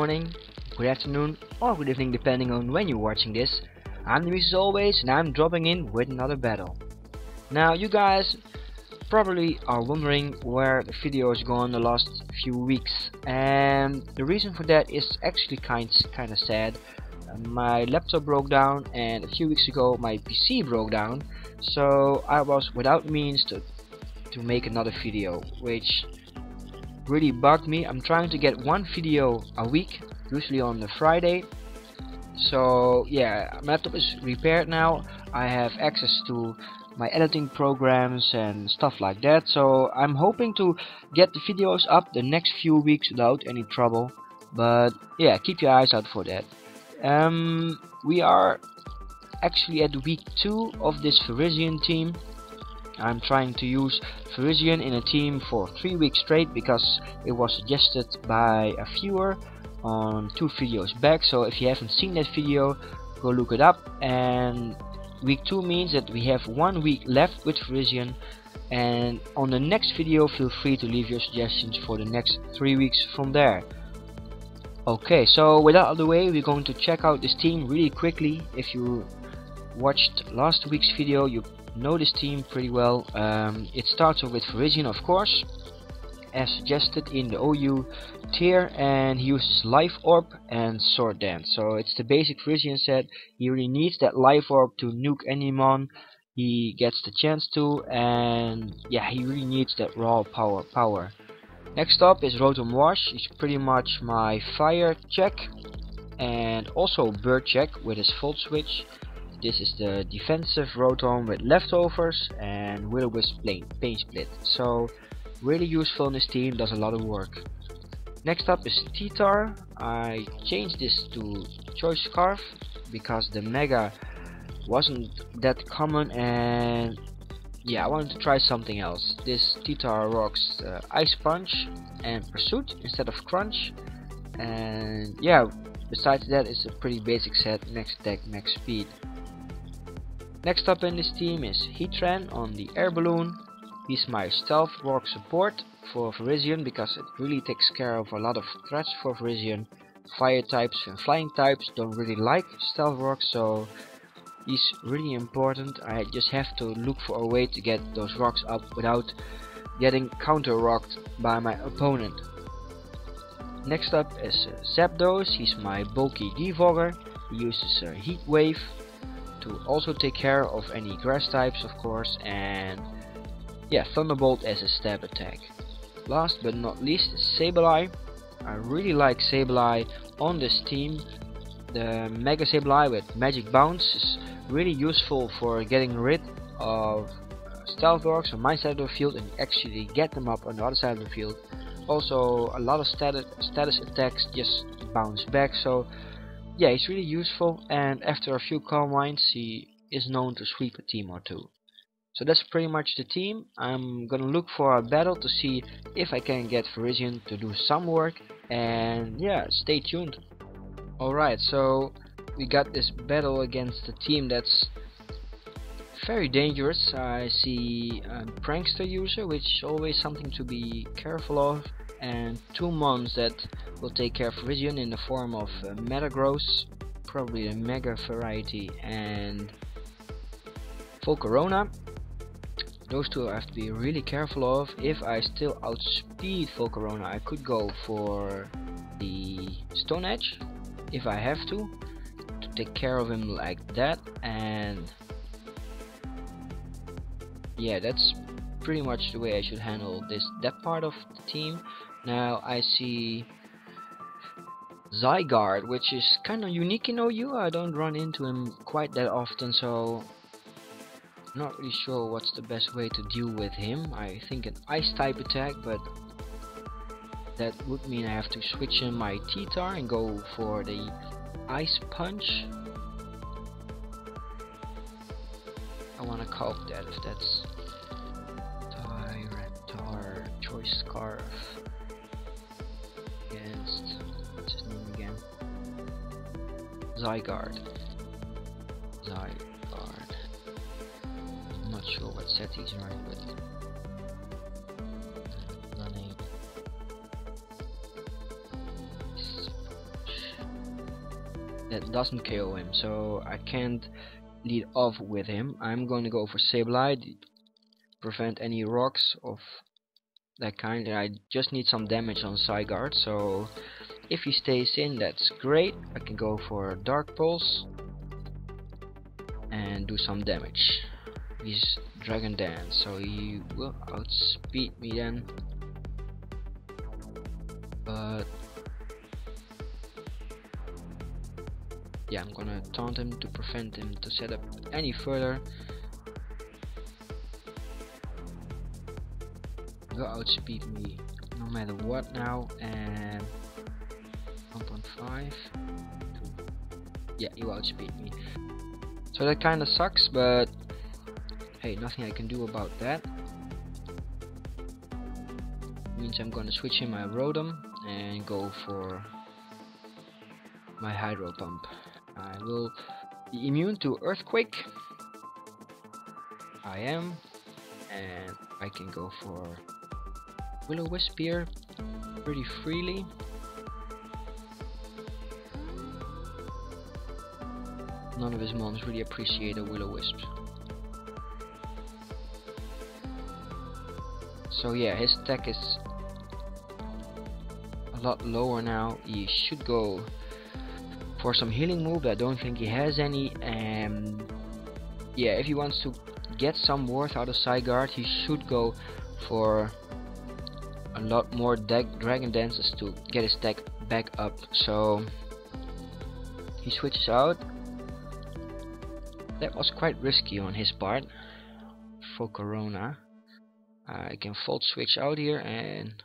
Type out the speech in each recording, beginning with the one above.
morning, good afternoon, or good evening depending on when you're watching this. I'm ThaMies as always, and I'm dropping in with another battle. Now you guys probably are wondering where the video has gone the last few weeks, and the reason for that is actually kinda sad. My laptop broke down, and a few weeks ago my PC broke down, so I was without means to make another video, which really bugged me. I'm trying to get one video a week, usually on the Friday. So yeah, my laptop is repaired now. I have access to my editing programs and stuff like that, so I'm hoping to get the videos up the next few weeks without any trouble. But yeah, keep your eyes out for that. We are actually at week 2 of this Virizion team. I'm trying to use Virizion in a team for 3 weeks straight because it was suggested by a viewer on 2 videos back. So if you haven't seen that video, go look it up. And week 2 means that we have 1 week left with Virizion, and on the next video feel free to leave your suggestions for the next 3 weeks from there. Okay, so with that out of the way, we're going to check out this team really quickly. If you watched last week's video, you know this team pretty well. It starts off with Virizion, of course, as suggested in the OU tier, and he uses Life Orb and Sword Dance. So it's the basic Virizion set. He really needs that Life Orb to nuke Animon. He gets the chance to, and yeah, he really needs that raw power. Next up is Rotom Wash. He's pretty much my fire check and also bird check with his Volt Switch. This is the defensive Rotom with leftovers and Will-O-Wisp Pain Split. So really useful in this team, does a lot of work. Next up is Tyranitar. I changed this to Choice Scarf because the Mega wasn't that common, and yeah, I wanted to try something else. This Tyranitar rocks Ice Punch and Pursuit instead of Crunch, and yeah, besides that, it's a pretty basic set: max attack, max speed. Next up in this team is Heatran on the Air Balloon. He's my Stealth Rock support for Virizion because it really takes care of a lot of threats for Virizion. Fire types and flying types don't really like Stealth Rock, so he's really important. I just have to look for a way to get those rocks up without getting counter rocked by my opponent. Next up is Zapdos. He's my bulky Devogger. He uses Heat Wave to also take care of any grass types, of course, and yeah, Thunderbolt as a stab attack. Last but not least is Sableye. I really like Sableye on this team. The Mega Sableye with Magic Bounce is really useful for getting rid of Stealth Rocks on my side of the field and actually get them up on the other side of the field. Also, a lot of status attacks just bounce back, so yeah, he's really useful, and after a few calm winds he is known to sweep a team or two. So that's pretty much the team. I'm gonna look for a battle to see if I can get Virizion to do some work, and yeah, stay tuned. Alright, so we got this battle against a team that's very dangerous. I see a prankster user, which is always something to be careful of, and 2 mons that will take care of Virizion in the form of Metagross, probably the Mega variety, and Volcarona. Those two I have to be really careful of. If I still outspeed Volcarona, I could go for the Stone Edge if I have to take care of him like that, and yeah, that's pretty much the way I should handle that part of the team. Now I see Zygarde, which is kind of unique in OU. I don't run into him quite that often, so not really sure what's the best way to deal with him. I think an Ice type attack, but that would mean I have to switch in my Tyranitar and go for the Ice Punch. I want to copy that if that's Tyranitar Choice Scarf against, what's his name again? Zygarde. I'm not sure what set he's running, but running that doesn't KO him, so I can't lead off with him. I'm going to go for Sableye to prevent any rocks of that kind, and I just need some damage on Zygarde, so if he stays in, that's great. I can go for Dark Pulse and do some damage. He's Dragon Dance, so he will outspeed me then. But yeah, I'm gonna taunt him to prevent him to set up any further. Will outspeed me no matter what now, and 1.5. Yeah, he will outspeed me. So that kinda sucks, but hey, nothing I can do about that. Means I'm gonna switch in my Rotom and go for my Hydro Pump. I will be immune to Earthquake. I am, and I can go for Will-O-Wisp here pretty freely. None of his mons really appreciate a Will-O-Wisp. So yeah, his attack is a lot lower now. He should go for some healing move. I don't think he has any, and yeah, if he wants to get some worth out of Zygarde, he should go for a lot more Dragon Dances to get his deck back up. So he switches out. That was quite risky on his part for Corona. I can Volt Switch out here and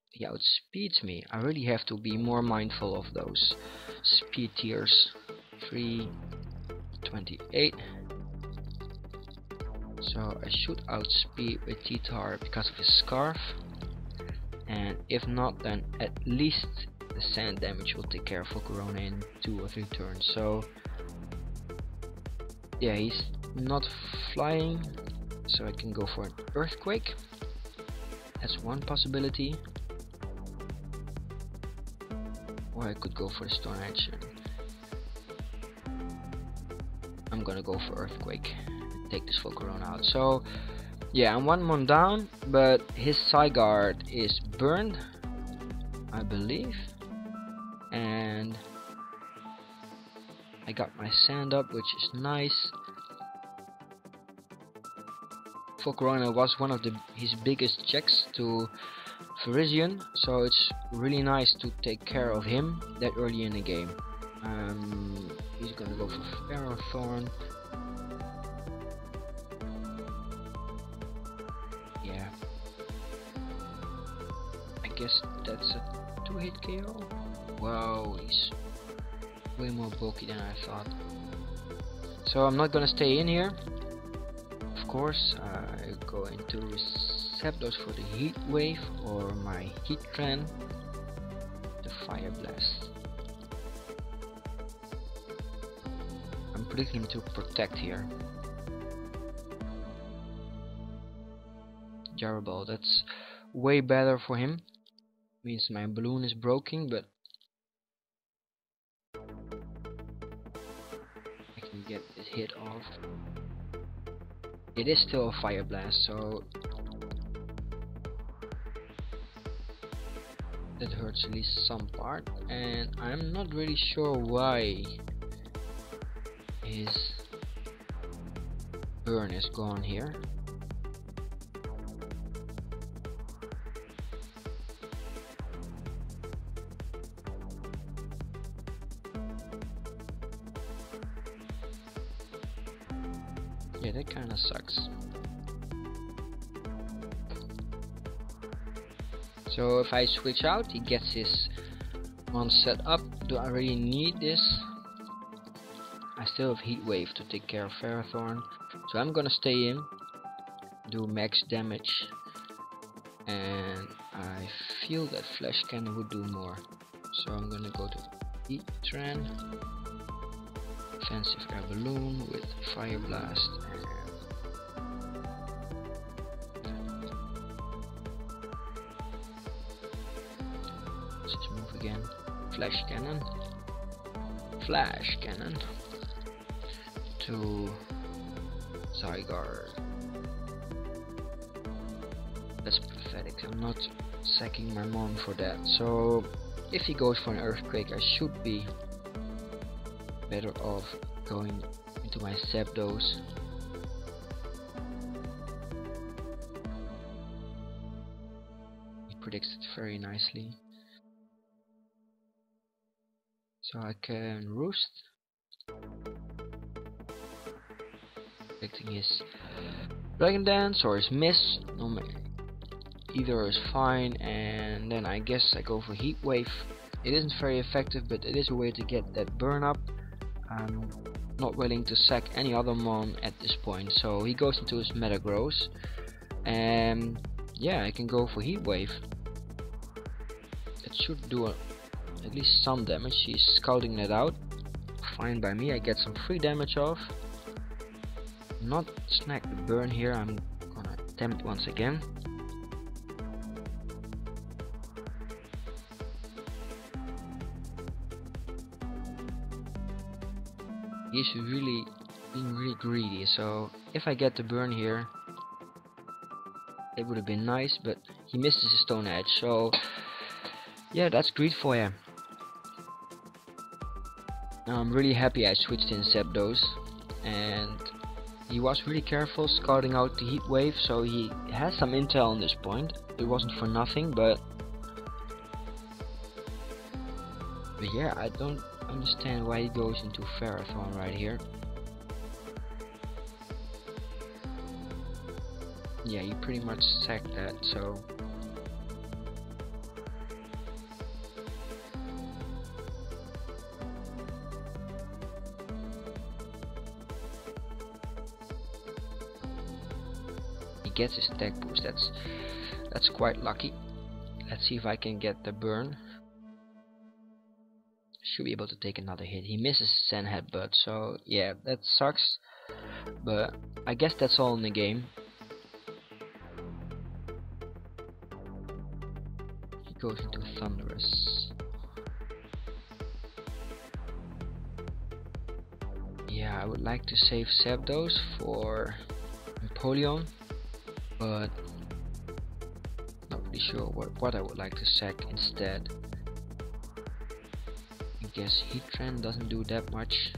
he outspeeds me. I really have to be more mindful of those speed tiers. 328. So I should outspeed with T-Tar because of his Scarf. And if not, then at least the sand damage will take care of Corona in 2 or 3 turns. So yeah, he's not flying, so I can go for an Earthquake. That's one possibility. Or I could go for the Stone Edge. I'm gonna go for Earthquake and take this Volcarona out. So yeah, I'm 1 mon down, but his Zygarde is burned, I believe. And I got my sand up, which is nice. Volcarona was one of his biggest checks to Virizion, so it's really nice to take care of him that early in the game. He's gonna go for Ferrothorn. Yeah, I guess that's a 2-hit KO. Wow, he's way more bulky than I thought. So I'm not gonna stay in here. Of course, I go into Zapdos for the Heat Wave or my Heatran, the Fire Blast. I'm predicting to protect here. Jaraball, that's way better for him. Means my balloon is broken, but I can get this hit off. It is still a Fire Blast, so that hurts at least some part, and I'm not really sure why his burn is gone here. Yeah, that kinda sucks. So if I switch out, he gets his one set up. Do I really need this? I still have Heat Wave to take care of Ferrothorn, so I'm gonna stay in, do max damage, and I feel that Flash Cannon would do more. So I'm gonna go to Heatran, Offensive Air Balloon with Fire Blast, and let's just move again. Flash Cannon, Flash Cannon to Zygarde. That's pathetic. I'm not sacking my mom for that. So if he goes for an Earthquake, I should be better off going into my Zapdos. He predicts it very nicely. So I can Roost. Predicting his Dragon Dance or his Miss. Either is fine, and then I guess I go for Heat Wave. It isn't very effective, but it is a way to get that burn up. I'm not willing to sack any other mon at this point, so he goes into his Metagross, and yeah, I can go for Heat Wave. It should do at least some damage. He's scouting that out. Fine by me. I get some free damage off. Not snag the burn here. I'm gonna attempt once again. He's really being really greedy, so if I get the burn here, it would have been nice, but he misses his Stone Edge, so yeah, that's greed for him. Now I'm really happy I switched in Zapdos, and he was really careful scouting out the Heat Wave, so he has some intel on this point. It wasn't for nothing, but yeah, I don't understand why he goes into Ferrothorn right here. Yeah, you pretty much sacked that, so he gets his attack boost. That's quite lucky. Let's see if I can get the burn. Should be able to take another hit. He misses Sand Headbutt, so yeah, that sucks, but I guess that's all in the game. He goes into Thunderous. Yeah, I would like to save Zapdos for Empoleon, but not really sure what I would like to sack instead. I guess Heatran doesn't do that much,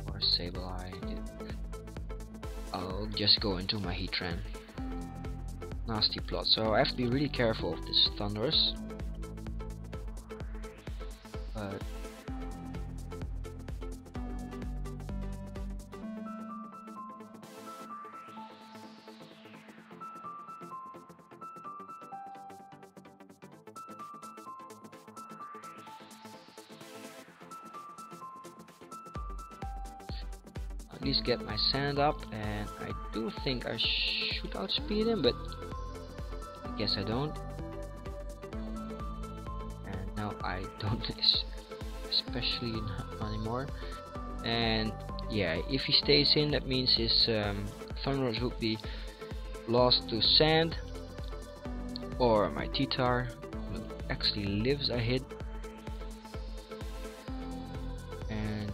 or Sableye. I'll just go into my Heatran. Nasty plot, so I have to be really careful of this Thunderous. But at least get my sand up, and I do think I should outspeed him, but I guess I don't. And now I don't, especially not anymore. And yeah, if he stays in, that means his Thunderous would be lost to sand, or my T-Tar actually lives a hit.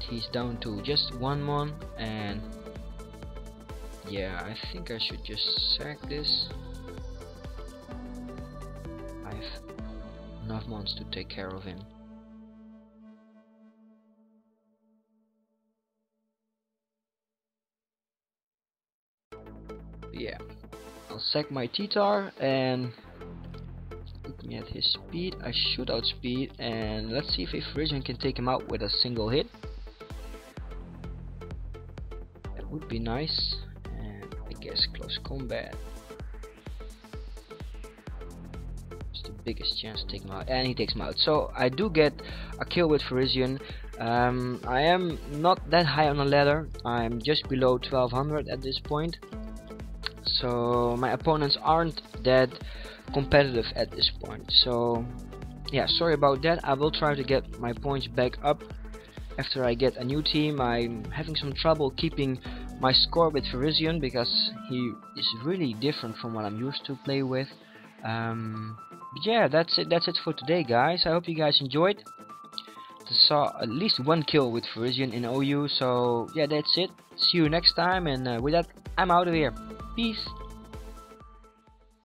He's down to just one mon, and yeah, I think I should just sack this. I have enough mons to take care of him. Yeah, I'll sack my T-Tar, and looking at his speed, I should outspeed, and let's see if Virizion can take him out with a single hit. Would be nice, and I guess close combat is the biggest chance to take him out, and he takes him out. So I do get a kill with Virizion. I am not that high on the ladder. I'm just below 1200 at this point, so my opponents aren't that competitive at this point. So yeah, sorry about that. I will try to get my points back up after I get a new team. I'm having some trouble keeping my score with Virizion because he is really different from what I'm used to play with. But yeah, that's it for today, guys. I hope you guys enjoyed. saw at least one kill with Virizion in OU. So yeah, that's it. See you next time, and with that, I'm out of here. Peace.